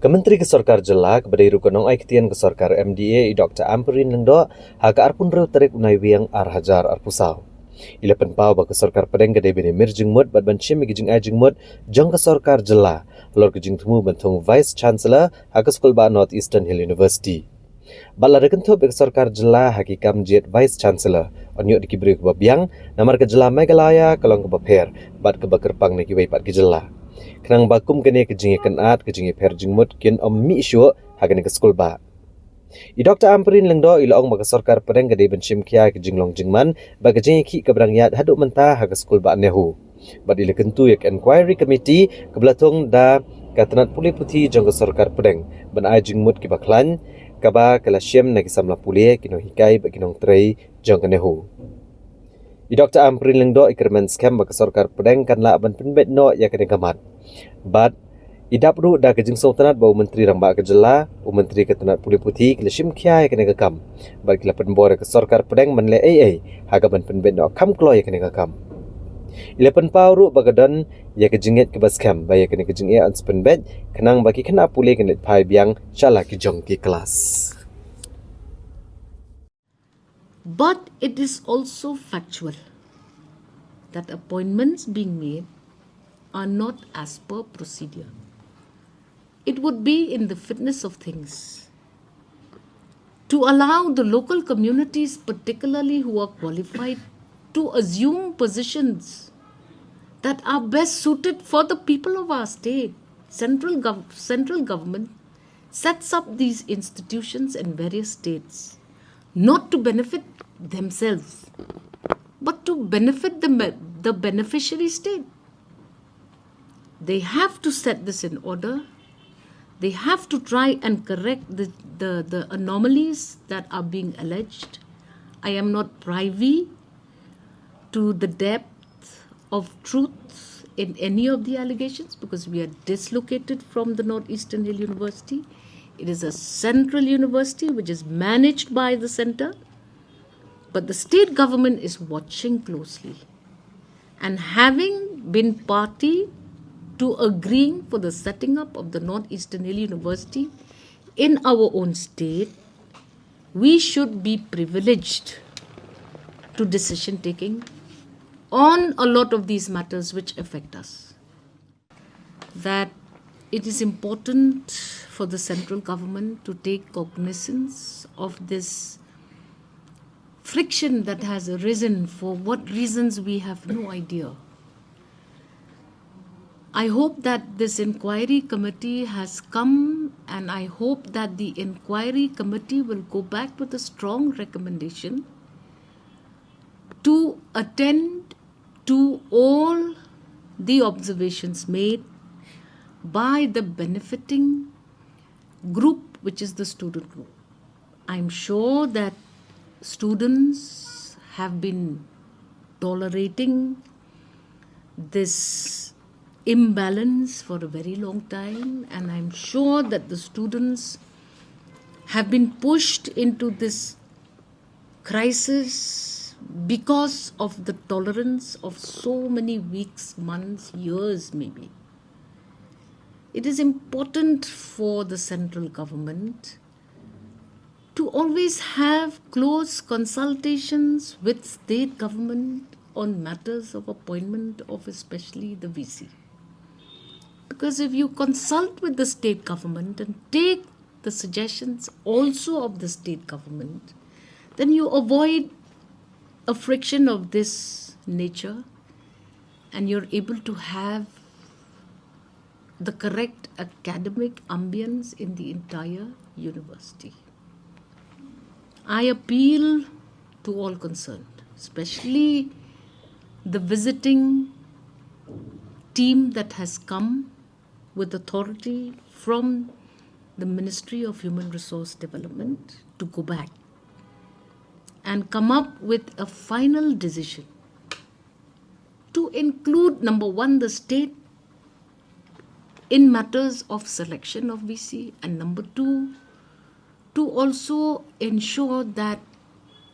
Kementeri ke Sorkar Jylla kadei rukonong aiktian ke Sorkar MDA Dr. Ampareen Lyngdoh haga arpun reu tarik unai wiang hajar arpusau. Ila penpau ba ke Sorkar Pdeng kadei bini mir jingmut bat bancim gi jing jingmut jong ke Sorkar Jylla lor ke jing temu bentung Vice Chancellor haga Sekolah ba North Eastern Hill University. Bala rekentup ke Sorkar Jylla hakikam jet Vice Chancellor onyok dikiberi ke babiang namar ke Jylla Meghalaya kalong ke baper bat ke bakerpang ni kiwai pat ke Jylla. Kenang bakum kene kejingi kenat kejingi per jingmut kin mi isu hagani ke skul ba. I Dr. Ampareen Lyngdoh ilaong bagi Sorkar Pdeng kadei bencim kia kejinglong jingman bagi kejingi ki keberangyat haduk mentah haga skul ba NEHU. Bad ila kentu yak inquiry committee kebelatung da katanat pulih putih jong ke Sorkar Pdeng ban ai jingmut ki baklan kaba kalasyem na kisamla pulih kino hikai bagi nong trei jong ke NEHU. I Dr. Ampareen Lyngdoh ikermen scam bagi Sorkar Pdeng kan la ban penbet no ya kene kamat. But idap ru da kejing sultanat bau menteri ramba ke Jylla, menteri ketanat pulih putih kelashim kia ya kene kakam. But kila penbore ke Sorkar Pdeng menle haga ban penbet no kam klo ya kene kakam. Ila penpau ru bagadan ya kejinget ke baskam ba ya kene kejing ans penbet kenang bagi kena pulih kene pai biang shala ki jong ki kelas. But it is also factual that appointments being made are not as per procedure. It would be in the fitness of things to allow the local communities, particularly who are qualified, to assume positions that are best suited for the people of our state. Central government sets up these institutions in various states, not to benefit themselves, but to benefit the beneficiary state. They have to set this in order. They have to try and correct the anomalies that are being alleged. I am not privy to the depth of truth in any of the allegations because we are dislocated from the Northeastern Hill University. It is a central university which is managed by the center, but the state government is watching closely. And having been party to agreeing for the setting up of the Northeastern Hill University in our own state, we should be privileged to decision taking on a lot of these matters which affect us. That it is important for the central government to take cognizance of this friction that has arisen, for what reasons we have no idea. I hope that this inquiry committee has come, and I hope that the inquiry committee will go back with a strong recommendation to attend to all the observations made by the benefiting group, which is the student group. I'm sure that students have been tolerating this imbalance for a very long time, and I'm sure that the students have been pushed into this crisis because of the tolerance of so many weeks, months, years maybe. It is important for the central government to always have close consultations with state government on matters of appointment of especially the VC. Because if you consult with the state government and take the suggestions also of the state government, then you avoid a friction of this nature and you're able to have the correct academic ambience in the entire university. I appeal to all concerned, especially the visiting team that has come with authority from the Ministry of Human Resource Development, to go back and come up with a final decision to include, number one, the state in matters of selection of VC, and number two, to also ensure that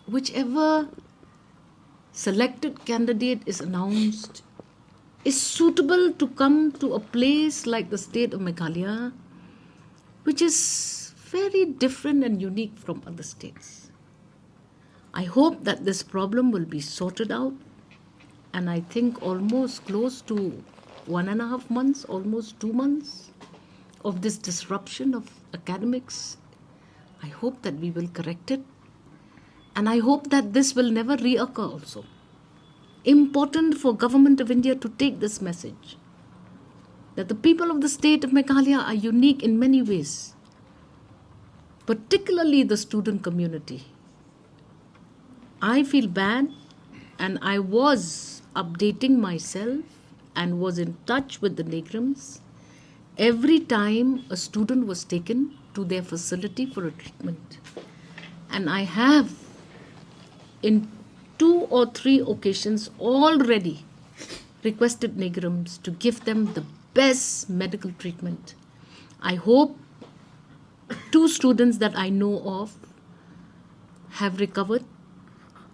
whichever selected candidate is announced is suitable to come to a place like the state of Meghalaya, which is very different and unique from other states. I hope that this problem will be sorted out, and I think almost close to 1.5 months, almost 2 months of this disruption of academics. I hope that we will correct it, and I hope that this will never reoccur also. Important for Government of India to take this message, that the people of the state of Meghalaya are unique in many ways, particularly the student community. I feel bad, and I was updating myself and was in touch with the Negrams every time a student was taken to their facility for a treatment. And I have, in 2 or 3 occasions already, requested Negrams to give them the best medical treatment. I hope 2 students that I know of have recovered,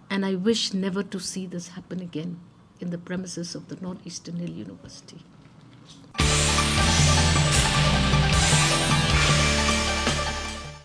and I wish never to see this happen again in the premises of the Northeastern Hill University.